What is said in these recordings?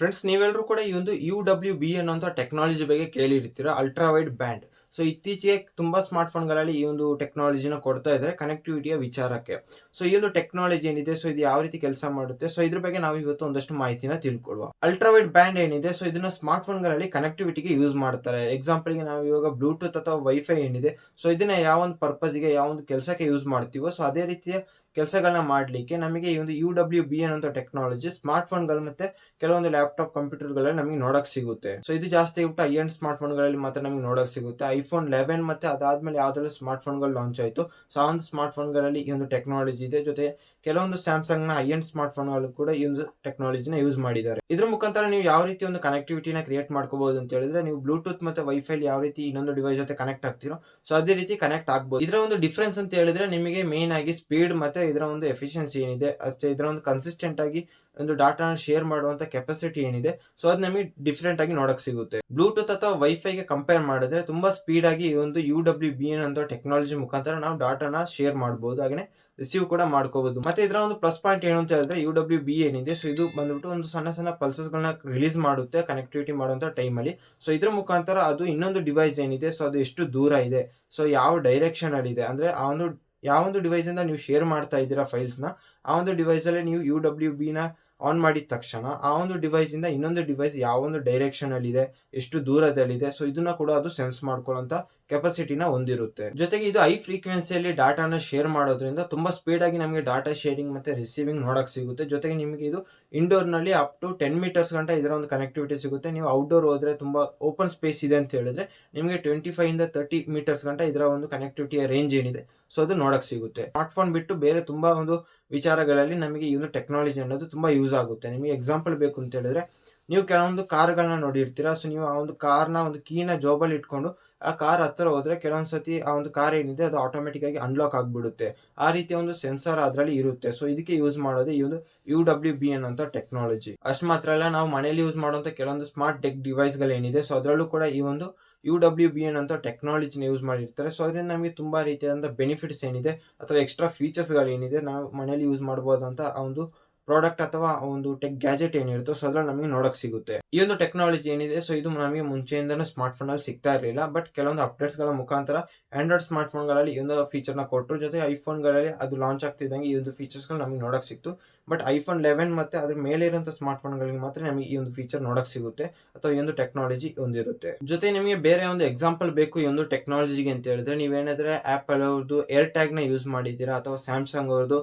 Friends, ನೀವೆಲ್ಲರೂ ಕೂಡ ಈ ಒಂದು UWB ಅನ್ನುವಂಥ ಟೆಕ್ನಾಲಜಿ ಬಗ್ಗೆ ಕೇಳಿರ್ತೀರಾ, ಅಲ್ಟ್ರಾ ವೈಡ್ ಬ್ಯಾಂಡ್. ಸೊ ಇತ್ತೀಚೆಗೆ ತುಂಬಾ ಸ್ಮಾರ್ಟ್ ಫೋನ್ಗಳಲ್ಲಿ ಈ ಒಂದು ಟೆಕ್ನಾಲಜಿನ ಕೊಡ್ತಾ ಇದ್ದಾರೆ ಕನೆಕ್ಟಿವಿಟಿಯ ವಿಚಾರಕ್ಕೆ. ಸೊ ಈ ಒಂದು ಟೆಕ್ನಾಲಜಿ ಏನಿದೆ, ಸೊ ಇದು ಯಾವ ರೀತಿ ಕೆಲಸ ಮಾಡುತ್ತೆ, ಸೊ ಇದ್ರ ಬಗ್ಗೆ ನಾವು ಇವತ್ತು ಒಂದಷ್ಟು ಮಾಹಿತಿನ ತಿಳ್ಕೊಳ್ಳುವ. ಅಲ್ಟ್ರಾ ವೈಡ್ ಬ್ಯಾಂಡ್ ಏನಿದೆ, ಸೊ ಇದನ್ನ ಸ್ಮಾರ್ಟ್ ಫೋನ್ಗಳಲ್ಲಿ ಕನೆಕ್ಟಿವಿಟಿಗೆ ಯೂಸ್ ಮಾಡ್ತಾರೆ. ಎಕ್ಸಾಂಪಲ್ಗೆ ನಾವು ಇವಾಗ ಬ್ಲೂಟೂತ್ ಅಥವಾ ವೈಫೈ ಏನಿದೆ, ಸೊ ಇದನ್ನ ಯಾವ ಒಂದು ಪರ್ಪಸ್ಗೆ, ಯಾವ ಒಂದು ಕೆಲಸಕ್ಕೆ ಯೂಸ್ ಮಾಡ್ತೀವೋ, ಸೊ ಅದೇ ರೀತಿಯ ಕೆಲಸಗಳನ್ನ ಮಾಡಲಿಕ್ಕೆ ನಮಗೆ ಈ ಒಂದು UWB ಅನ್ನೋ ಟೆಕ್ನಾಲಜಿ ಸ್ಮಾರ್ಟ್ ಫೋನ್ಗಳು ಮತ್ತೆ ಕೆಲವೊಂದು ಲ್ಯಾಪ್ಟಾಪ್ ಕಂಪ್ಯೂಟರ್ಗಳಲ್ಲಿ ನಮಗೆ ನೋಡಕ್ ಸಿಗುತ್ತೆ. ಸೊ ಇದು ಜಾಸ್ತಿ ಬಿಟ್ಟು ಐ ಎಂಡ್ ಸ್ಮಾರ್ಟ್ ಫೋನ್ಗಳಲ್ಲಿ ಮಾತ್ರ ನಮಗೆ ನೋಡಕ್ ಸಿಗುತ್ತೆ. ಐಫೋನ್ 11 ಮತ್ತೆ ಅದಾದ್ಮೇಲೆ ಯಾವ್ದೆಲ್ಲ ಸ್ಮಾರ್ಟ್ ಫೋನ್ಗಳು ಲಾಂಚ್ ಆಯ್ತು, ಸೊ ಆ ಒಂದು ಸ್ಮಾರ್ಟ್ ಫೋನ್ಗಳಲ್ಲಿ ಈ ಒಂದು ಟೆಕ್ನಾಲಜಿ ಇದೆ. ಜೊತೆ ಕೆಲವೊಂದು ಸ್ಯಾಮ್ಸಂಗ್ ನ ಐ ಎಂಡ್ ಸ್ಮಾರ್ಟ್ ಫೋನ್ಗಳು ಕೂಡ ಈ ಒಂದು ಟೆಕ್ನಾಲಜಿನ ಯೂಸ್ ಮಾಡಿದ್ದಾರೆ. ಇದ್ರ ಮುಖಾಂತರ ನೀವು ಯಾವ ರೀತಿ ಒಂದು ಕನೆಕ್ಟಿವಿಟಿನ ಕ್ರಿಯೇಟ್ ಮಾಡ್ಕೋಬಹುದು ಅಂತ ಹೇಳಿದ್ರೆ, ನೀವು ಬ್ಲೂಟೂತ್ ಮತ್ತೆ ವೈಫೈ ಯಾವ ರೀತಿ ಇನ್ನೊಂದು ಡಿವೈಸ್ ಜೊತೆ ಕನೆಕ್ಟ್ ಆಗ್ತಿರೋ, ಸೊ ಅದೇ ರೀತಿ ಕನೆಕ್ಟ್ ಆಗಬಹುದು. ಇದರ ಒಂದು ಡಿಫ್ರೆನ್ಸ್ ಅಂತ ಹೇಳಿದ್ರೆ, ನಿಮಗೆ ಮೇನ್ ಆಗಿ ಸ್ಪೀಡ್ ಮತ್ತೆ ಇದರ ಒಂದು ಎಫಿಷಿಯನ್ಸಿ ಏನಿದೆ, ಅಥವಾ ಇದರ ಒಂದು ಕನ್ಸಿಸ್ಟೆಂಟ್ ಆಗಿ ಒಂದು ಡಾಟಾನ ಶೇರ್ ಮಾಡುವಂತ ಕೆಪಾಸಿಟಿ ಏನಿದೆ, ಸೊ ಅದು ನಮಗೆ ಡಿಫ್ರೆಂಟ್ ಆಗಿ ನೋಡಕ್ ಸಿಗುತ್ತೆ. ಬ್ಲೂಟೂತ್ ಅಥವಾ ವೈಫೈಗೆ ಕಂಪೇರ್ ಮಾಡಿದ್ರೆ ತುಂಬಾ ಸ್ಪೀಡ್ ಆಗಿ ಈ ಒಂದು UWB ಅಂತ ಟೆಕ್ನಾಲಜಿ ಮುಖಾಂತರ ನಾವು ಡಾಟಾನ ಶೇರ್ ಮಾಡಬಹುದು, ಹಾಗೆ ರಿಸೀವ್ ಕೂಡ ಮಾಡ್ಕೋಬಹುದು. ಮತ್ತೆ ಇದರ ಒಂದು ಪ್ಲಸ್ ಪಾಯಿಂಟ್ ಏನು ಅಂತ ಹೇಳಿದ್ರೆ, UWB ಏನಿದೆ, ಸೊ ಇದು ಬಂದ್ಬಿಟ್ಟು ಒಂದು ಸಣ್ಣ ಸಣ್ಣ ಪಲ್ಸಸ್ ಗಳನ್ನ ರಿಲೀಸ್ ಮಾಡುತ್ತೆ ಕನೆಕ್ಟಿವಿಟಿ ಮಾಡುವಂತ ಟೈಮ್ ಅಲ್ಲಿ. ಸೊ ಇದ್ರ ಮುಖಾಂತರ ಅದು ಇನ್ನೊಂದು ಡಿವೈಸ್ ಏನಿದೆ, ಸೊ ಅದು ಎಷ್ಟು ದೂರ ಇದೆ, ಸೊ ಯಾವ ಡೈರೆಕ್ಷನ್ ಅಲ್ಲಿ ಇದೆ, ಅಂದ್ರೆ ಆ ಒಂದು ಯಾವ ಒಂದು ಡಿವೈಸ್ ಇಂದ ನೀವು ಶೇರ್ ಮಾಡ್ತಾ ಇದ್ದೀರಾ ಫೈಲ್ಸ್ ನ, ಆ ಒಂದು ಡಿವೈಸ್ ಅಲ್ಲಿ ನೀವು UWB ನ ಆನ್ ಮಾಡಿದ ತಕ್ಷಣ ಆ ಒಂದು ಡಿವೈಸ್ ಇಂದ ಇನ್ನೊಂದು ಡಿವೈಸ್ ಯಾವ ಒಂದು ಡೈರೆಕ್ಷನ್ ಅಲ್ಲಿ ಇದೆ, ಎಷ್ಟು ದೂರದಲ್ಲಿದೆ, ಸೊ ಇದನ್ನ ಕೂಡ ಅದು ಸೆನ್ಸ್ ಮಾಡ್ಕೊಳ್ಳುವಂತ ಕೆಪಾಸಿಟಿನ ಹೊಂದಿರುತ್ತೆ. ಜೊತೆಗೆ ಇದು ಹೈ ಫ್ರೀಕ್ವೆನ್ಸಿಯಲ್ಲಿ ಡಾಟಾನ ಶೇರ್ ಮಾಡೋದ್ರಿಂದ ತುಂಬಾ ಸ್ಪೀಡ್ ಆಗಿ ನಮಗೆ ಡಾಟಾ ಶೇರಿಂಗ್ ಮತ್ತೆ ರಿಸೀವಿಂಗ್ ನೋಡಕ್ ಸಿಗುತ್ತೆ. ಜೊತೆಗೆ ನಿಮಗೆ ಇದು ಇಂಡೋರ್ ನಲ್ಲಿ ಅಪ್ ಟು 10 ಮೀಟರ್ಸ್ ಗಂಟ ಇದರ ಒಂದು ಕನೆಕ್ಟಿವಿಟಿ ಸಿಗುತ್ತೆ. ನೀವು ಔಟ್ಡೋರ್ ಹೋದ್ರೆ, ತುಂಬಾ ಓಪನ್ ಸ್ಪೇಸ್ ಇದೆ ಅಂತ ಹೇಳಿದ್ರೆ, ನಿಮಗೆ 25 ಇಂದ 30 ಮೀಟರ್ಸ್ ಗಂಟ ಇದರ ಒಂದು ಕನೆಕ್ಟಿವಿಟಿಯ ರೇಂಜ್ ಏನಿದೆ, ಸೊ ಅದು ನೋಡಕ್ ಸಿಗುತ್ತೆ. ಸ್ಮಾರ್ಟ್ ಫೋನ್ ಬಿಟ್ಟು ಬೇರೆ ತುಂಬಾ ಒಂದು ವಿಚಾರಗಳಲ್ಲಿ ನಮಗೆ ಈ ಒಂದು ಟೆಕ್ನಾಲಜಿ ಅನ್ನೋದು ತುಂಬಾ ಯೂಸ್ ಆಗುತ್ತೆ. ನಿಮಗೆ ಎಕ್ಸಾಂಪಲ್ ಬೇಕು ಅಂತ ಹೇಳಿದ್ರೆ, ನೀವು ಕೆಲವೊಂದು ಕಾರ್ಗಳನ್ನ ನೋಡಿರ್ತೀರಾ. ಸೊ ನೀವು ಆ ಒಂದು ಕಾರ್ನ ಒಂದು ಕೀನ ಜಾಬಲ್ಲಿ ಇಟ್ಕೊಂಡು ಆ ಕಾರ್ ಹತ್ರ ಹೋದ್ರೆ, ಕೆಲವೊಂದ್ಸತಿ ಆ ಒಂದು ಕಾರ್ ಏನಿದೆ ಅದು ಆಟೋಮೆಟಿಕ್ ಆಗಿ ಅನ್ಲಾಕ್ ಆಗ್ಬಿಡುತ್ತೆ. ಆ ರೀತಿಯ ಒಂದು ಸೆನ್ಸರ್ ಅದರಲ್ಲಿ ಇರುತ್ತೆ. ಸೊ ಇದಕ್ಕೆ ಯೂಸ್ ಮಾಡೋದೇ ಈ ಒಂದು UWB ಅನ್ನೋ ಟೆಕ್ನಾಲಜಿ. ಅಷ್ಟು ಮಾತ್ರ ಅಲ್ಲ, ನಾವು ಮನೆಯಲ್ಲಿ ಯೂಸ್ ಮಾಡುವಂತ ಕೆಲವೊಂದು ಸ್ಮಾರ್ಟ್ ಟೆಕ್ ಡಿವೈಸ್ ಗಳೇನಿದೆ, ಸೊ ಅದರಲ್ಲೂ ಕೂಡ ಈ ಒಂದು UWB ಅನ್ನೋ ಟೆಕ್ನಾಲಜಿನ ಯೂಸ್ ಮಾಡಿರ್ತಾರೆ. ಸೊ ಅದರಿಂದ ನಮಗೆ ತುಂಬಾ ರೀತಿಯಾದಂತ ಬೆನಿಫಿಟ್ಸ್ ಏನಿದೆ ಅಥವಾ ಎಕ್ಸ್ಟ್ರಾ ಫೀಚರ್ಸ್ ಗಳೇನಿದೆ, ನಾವು ಮನೆಯಲ್ಲಿ ಯೂಸ್ ಮಾಡಬಹುದು ಅಂತ ಆ ಒಂದು ಪ್ರಾಡಕ್ಟ್ ಅಥವಾ ಒಂದು ಟೆಕ್ ಗ್ಯಾಜೆಟ್ ಏನಿರುತ್ತೋ, ಸೊ ಅದ್ರಲ್ಲಿ ನಮಗೆ ನೋಡಕ್ ಸಿಗುತ್ತೆ. ಈ ಒಂದು ಟೆಕ್ನಾಲಜಿ ಏನಿದೆ, ಸೊ ಇದು ನಮಗೆ ಮುಂಚೆಯಿಂದನೂ ಸ್ಮಾರ್ಟ್ ಫೋನ್ ಅಲ್ಲಿ ಸಿಗ್ತಾ ಇರಲಿಲ್ಲ. ಬಟ್ ಕೆಲವೊಂದು ಅಪ್ಡೇಟ್ಸ್ ಗಳ ಮುಖಾಂತರ ಆಂಡ್ರಾಯ್ಡ್ ಸ್ಮಾರ್ಟ್ ಫೋನ್ ಗಳಲ್ಲಿ ಈ ಒಂದು ಫೀಚರ್ ನ ಕೊಟ್ಟರು. ಜೊತೆ ಐಫೋನ್ ಗಳಲ್ಲಿ ಅದು ಲಾಂಚ್ ಆಗ್ತಿದ್ದಂಗೆ ಈ ಒಂದು ಫೀಚರ್ಸ್ ಗಳು ನಮಗೆ ನೋಡಕ್ ಸಿಕ್ತು. ಬಟ್ ಐಫೋನ್ 11 ಮತ್ತೆ ಅದ್ರ ಮೇಲೆ ಇರುವಂತಹ ಸ್ಮಾರ್ಟ್ ಫೋನ್ ಗಳಿಗೆ ಮಾತ್ರ ನಮಗೆ ಈ ಒಂದು ಫೀಚರ್ ನೋಡಕ್ ಸಿಗುತ್ತೆ, ಅಥವಾ ಈ ಒಂದು ಟೆಕ್ನಾಲಜಿ ಹೊಂದಿರುತ್ತೆ. ಜೊತೆ ನಿಮಗೆ ಬೇರೆ ಒಂದು ಎಕ್ಸಾಂಪಲ್ ಬೇಕು ಈ ಒಂದು ಟೆಕ್ನಾಲಜಿಗೆ ಅಂತ ಹೇಳಿದ್ರೆ, ನೀವೇನಾದ್ರೆ ಆಪಲ್ ಅವ್ರದ್ದು ಏರ್ ಟ್ಯಾಗ್ ನ ಯೂಸ್ ಮಾಡಿದ್ದೀರಾ, ಅಥವಾ ಸ್ಯಾಮ್ಸಂಗ್ ಅವ್ರದ್ದು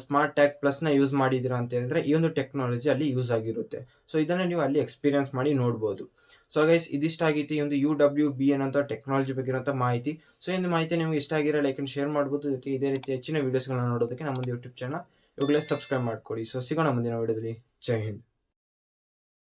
ಸ್ಮಾರ್ಟ್ ಟ್ಯಾಗ್ ಪ್ಲಸ್ ನ ಯೂಸ್ ಮಾಡಿದ್ದೀರಾ ಅಂತ ಹೇಳಿದ್ರೆ, ಈ ಒಂದು ಟೆಕ್ನಾಲಜಿ ಅಲ್ಲಿ ಯೂಸ್ ಆಗಿರುತ್ತೆ. ಸೊ ಇದನ್ನ ನೀವು ಅಲ್ಲಿ ಎಕ್ಸ್ಪೀರಿಯನ್ಸ್ ಮಾಡಿ ನೋಡಬಹುದು. ಸೊ ಗೈಸ್, ಇದಿಷ್ಟ ಆಗಿತ್ತು ಈ ಒಂದು UWB ಅನ್ನೋ ಟೆಕ್ನಾಲಜಿ ಬಗ್ಗೆ ಇರುವಂತ ಮಾಹಿತಿ. ಸೊ ಈ ಮಾಹಿತಿ ನಿಮ್ಗೆ ಇಷ್ಟ ಆಗಿರೋ ಲೈಕ್ ಅಂಡ್ ಶೇರ್ ಮಾಡಬಹುದು. ಜೊತೆ ಇದೇ ರೀತಿ ಹೆಚ್ಚಿನ ವಿಡಿಯೋಸ್ಗಳನ್ನ ನೋಡೋದಕ್ಕೆ ನಮ್ಮ ಯೂಟ್ಯೂಬ್ ಚಾನಲ್ ಇವಾಗಲೇ ಸಬ್ಸ್ಕ್ರೈಬ್ ಮಾಡ್ಕೊಳ್ಳಿ. ಸೊ ಸಿಗೋಣ ಮುಂದಿನ ವಿಡಿಯೋದಲ್ಲಿ. ಜೈ ಹಿಂದ್.